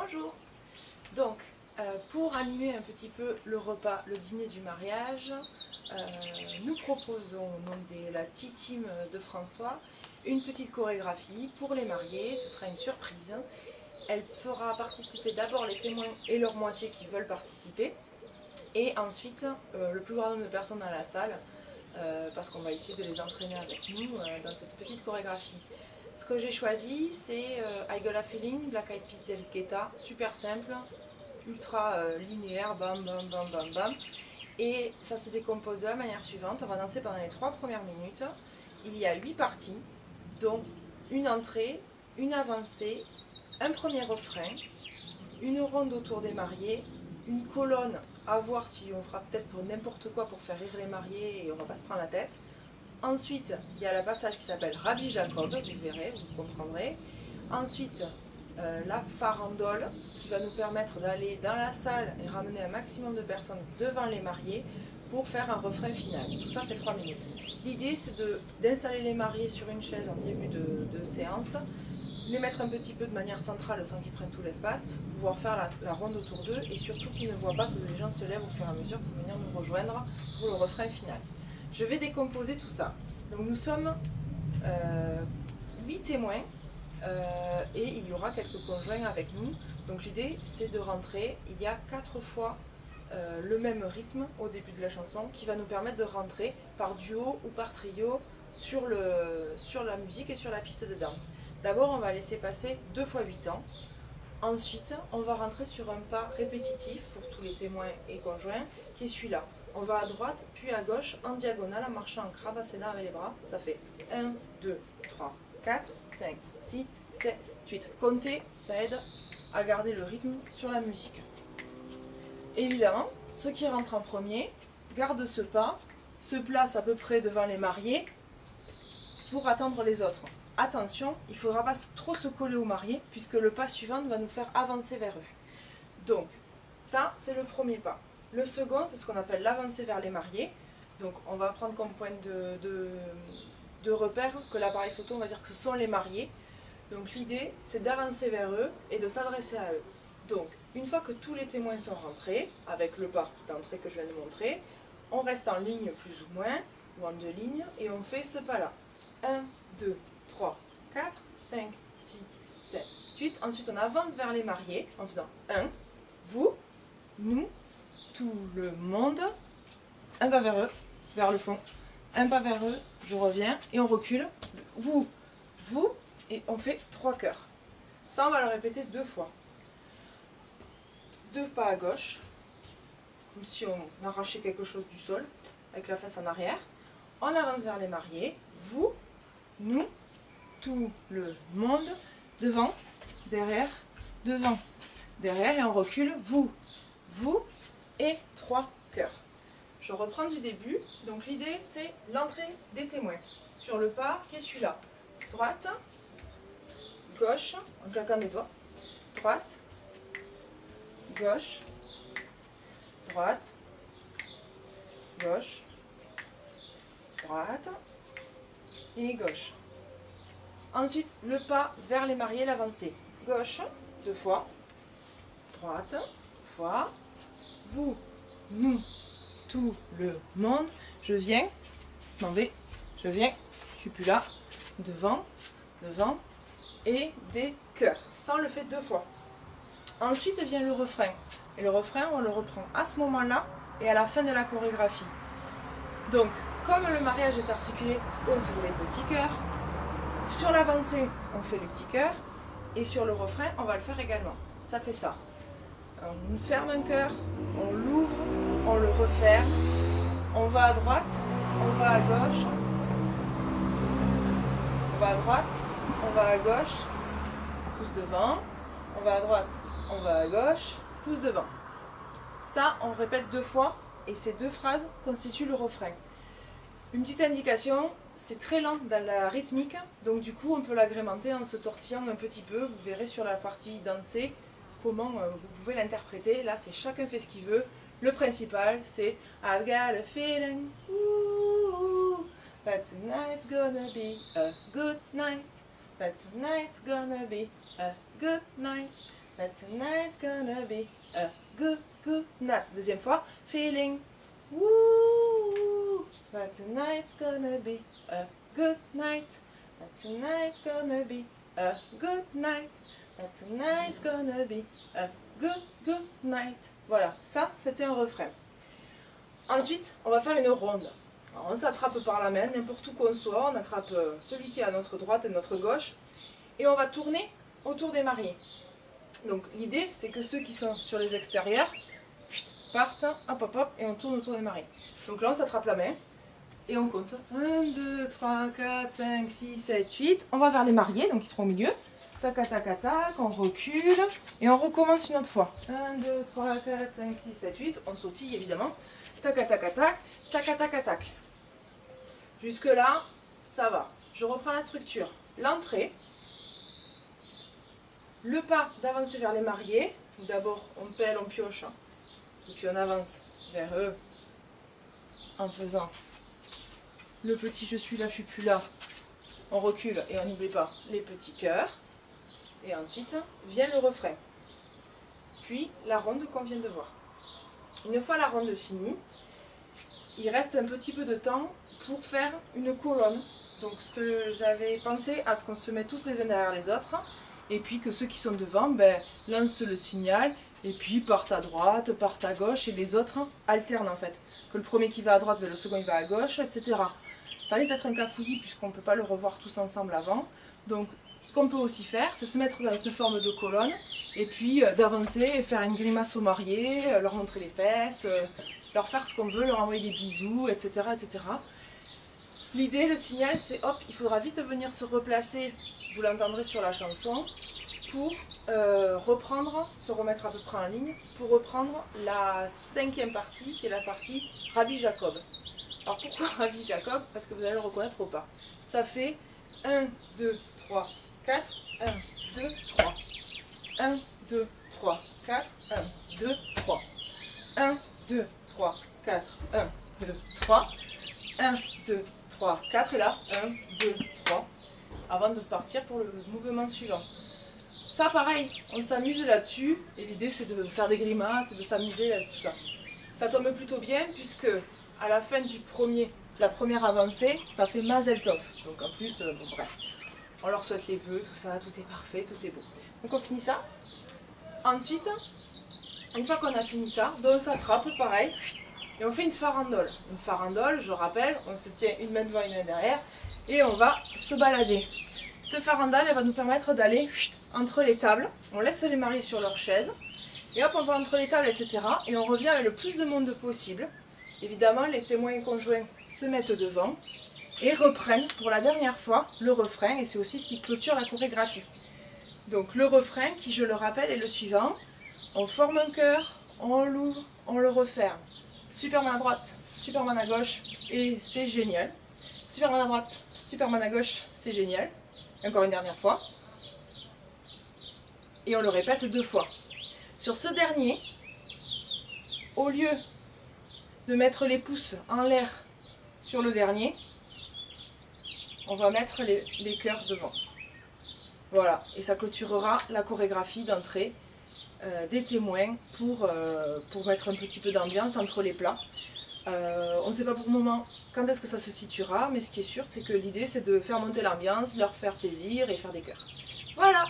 Bonjour. Donc, pour animer un petit peu le repas, le dîner du mariage, nous proposons au nom de la Team de François une petite chorégraphie pour les mariés. Ce sera une surprise. Elle fera participer d'abord les témoins et leur moitié qui veulent participer, et ensuite le plus grand nombre de personnes dans la salle, parce qu'on va essayer de les entraîner avec nous dans cette petite chorégraphie. Ce que j'ai choisi, c'est I Got a Feeling, Black Eyed Peas, David Guetta, super simple, ultra linéaire, bam bam bam bam bam. Et ça se décompose de la manière suivante: on va danser pendant les 3 premières minutes. Il y a 8 parties, dont une entrée, une avancée, un premier refrain, une ronde autour des mariés, une colonne à voir si on fera peut-être pour n'importe quoi pour faire rire les mariés et on va pas se prendre la tête. Ensuite, il y a le passage qui s'appelle Rabbi Jacob, vous verrez, vous comprendrez. Ensuite, la farandole qui va nous permettre d'aller dans la salle et ramener un maximum de personnes devant les mariés pour faire un refrain final. Tout ça fait 3 minutes. L'idée, c'est d'installer les mariés sur une chaise en début de séance, les mettre un petit peu de manière centrale sans qu'ils prennent tout l'espace, pouvoir faire la ronde autour d'eux et surtout qu'ils ne voient pas que les gens se lèvent au fur et à mesure pour venir nous rejoindre pour le refrain final. Je vais décomposer tout ça. Donc nous sommes 8 témoins et il y aura quelques conjoints avec nous. Donc l'idée, c'est de rentrer. Il y a 4 fois le même rythme au début de la chanson qui va nous permettre de rentrer par duo ou par trio sur la musique et sur la piste de danse. D'abord, on va laisser passer 2 fois 8 ans. Ensuite, on va rentrer sur un pas répétitif pour tous les témoins et conjoints, qui est celui-là. On va à droite, puis à gauche, en diagonale, en marchant en cravassena avec les bras. Ça fait 1, 2, 3, 4, 5, 6, 7, 8. Compter, ça aide à garder le rythme sur la musique. Évidemment, ceux qui rentrent en premier gardent ce pas, se placent à peu près devant les mariés pour attendre les autres. Attention, il ne faudra pas trop se coller aux mariés puisque le pas suivant va nous faire avancer vers eux. Donc, ça, c'est le premier pas. Le second, c'est ce qu'on appelle l'avancée vers les mariés. Donc, on va prendre comme point de repère que l'appareil photo, on va dire que ce sont les mariés. Donc, l'idée, c'est d'avancer vers eux et de s'adresser à eux. Donc, une fois que tous les témoins sont rentrés, avec le pas d'entrée que je viens de montrer, on reste en ligne plus ou moins, ou en 2 lignes, et on fait ce pas-là. 1, 2, 3, 4, 5, 6, 7, 8. Ensuite, on avance vers les mariés en faisant 1, vous, nous, tout le monde, un pas vers eux, vers le fond, un pas vers eux, je reviens, et on recule, vous, et on fait 3 chœurs. Ça, on va le répéter 2 fois. 2 pas à gauche, comme si on arrachait quelque chose du sol, avec la face en arrière. On avance vers les mariés, vous, nous, tout le monde, devant, derrière, et on recule, vous, et 3 chœurs. Je reprends du début. Donc l'idée, c'est l'entrée des témoins sur le pas qui est celui-là. Droite, gauche, en claquant des doigts, droite, gauche, droite, gauche, droite et gauche. Ensuite, le pas vers les mariés, l'avancée. Gauche, 2 fois, droite, fois, vous, nous, tout le monde, je viens, je m'en vais, je viens, je suis plus là, devant, et des chœurs. Ça, on le fait 2 fois. Ensuite vient le refrain. Et le refrain, on le reprend à ce moment-là et à la fin de la chorégraphie. Donc, comme le mariage est articulé autour des petits chœurs, sur l'avancée, on fait les petits chœurs, et sur le refrain, on va le faire également. Ça fait ça. On ferme un chœur, on l'ouvre, on le referme, on va à droite, on va à gauche, on va à droite, on va à gauche, pouce devant, on va à droite, on va à gauche, pouce devant. Ça, on répète 2 fois, et ces 2 phrases constituent le refrain. Une petite indication, c'est très lent dans la rythmique, donc du coup on peut l'agrémenter en se tortillant un petit peu. Vous verrez sur la partie dansée comment vous pouvez l'interpréter. Là, c'est chacun fait ce qu'il veut. Le principal, c'est I've got a feeling that tonight's gonna be a good night, that tonight's gonna be a good night, that tonight's gonna be a good, good night. Deuxième fois, feeling, woo, that tonight's gonna be a good night. That tonight's gonna be a good night. That tonight's gonna be a good, good night. Voilà, ça c'était un refrain. Ensuite, on va faire une ronde. Alors, on s'attrape par la main, n'importe où qu'on soit, on attrape celui qui est à notre droite et notre gauche, et on va tourner autour des mariés. Donc l'idée, c'est que ceux qui sont sur les extérieurs partent, hop hop hop, et on tourne autour des mariés. Donc là, on s'attrape la main, et on compte 1, 2, 3, 4, 5, 6, 7, 8. On va vers les mariés, donc ils seront au milieu. Tac, tac, tac, tac, on recule, et on recommence une autre fois. 1, 2, 3, 4, 5, 6, 7, 8. On sautille évidemment. Tac, tac, tac, tac, tac, tac, tac. Jusque là, ça va. Je reprends la structure. L'entrée, le pas d'avancer vers les mariés. D'abord, on pèle, on pioche, et puis on avance vers eux en faisant le petit je suis là, je suis plus là. On recule et on n'oublie pas les petits cœurs. Et ensuite vient le refrain. Puis la ronde qu'on vient de voir. Une fois la ronde finie, il reste un petit peu de temps pour faire une colonne. Donc ce que j'avais pensé à ce qu'on se mette tous les uns derrière les autres, et puis que ceux qui sont devant lancent le signal, et puis partent à droite, partent à gauche, et les autres alternent en fait. Que le premier qui va à droite, le second il va à gauche, etc. Ça risque d'être un cafouillis puisqu'on ne peut pas le revoir tous ensemble avant. Donc ce qu'on peut aussi faire, c'est se mettre dans cette forme de colonne, et puis d'avancer et faire une grimace aux mariés, leur montrer les fesses, leur faire ce qu'on veut, leur envoyer des bisous, etc. etc. L'idée, le signal, c'est hop, il faudra vite venir se replacer, vous l'entendrez sur la chanson, pour reprendre, se remettre à peu près en ligne, pour reprendre la 5e partie, qui est la partie Rabbi Jacob. Alors pourquoi Rabbi Jacob? Parce que vous allez le reconnaître au pas. Ça fait 1, 2, 3, 4, 1, 2, 3. 1, 2, 3, 4, 1, 2, 3. 1, 2, 3, 4, 1, 2, 3. 1, 2, 3, 4. Et là, 1, 2, 3. Avant de partir pour le mouvement suivant. Ça pareil, on s'amuse là-dessus. Et l'idée c'est de faire des grimaces et de s'amuser là, tout ça. Ça tombe plutôt bien puisque à la fin la première avancée, ça fait Mazel Tov. Donc en plus, bon bref. On leur souhaite les vœux, tout ça, tout est parfait, tout est beau. Donc on finit ça. Ensuite, une fois qu'on a fini ça, on s'attrape, pareil, et on fait une farandole. Une farandole, je rappelle, on se tient une main devant, une main derrière, et on va se balader. Cette farandole, elle va nous permettre d'aller entre les tables. On laisse les mariés sur leurs chaises, et hop, on va entre les tables, etc. Et on revient avec le plus de monde possible. Évidemment, les témoins conjoints se mettent devant, et reprennent pour la dernière fois le refrain, et c'est aussi ce qui clôture la chorégraphie. Donc le refrain, qui je le rappelle, est le suivant. On forme un cœur, on l'ouvre, on le referme. Superman à droite, Superman à gauche, et c'est génial. Superman à droite, Superman à gauche, c'est génial. Encore une dernière fois. Et on le répète 2 fois. Sur ce dernier, au lieu de mettre les pouces en l'air sur le dernier, on va mettre les cœurs devant. Voilà, et ça clôturera la chorégraphie d'entrée des témoins pour mettre un petit peu d'ambiance entre les plats. On ne sait pas pour le moment quand est-ce que ça se situera, mais ce qui est sûr, c'est que l'idée, c'est de faire monter l'ambiance, leur faire plaisir et faire des cœurs. Voilà!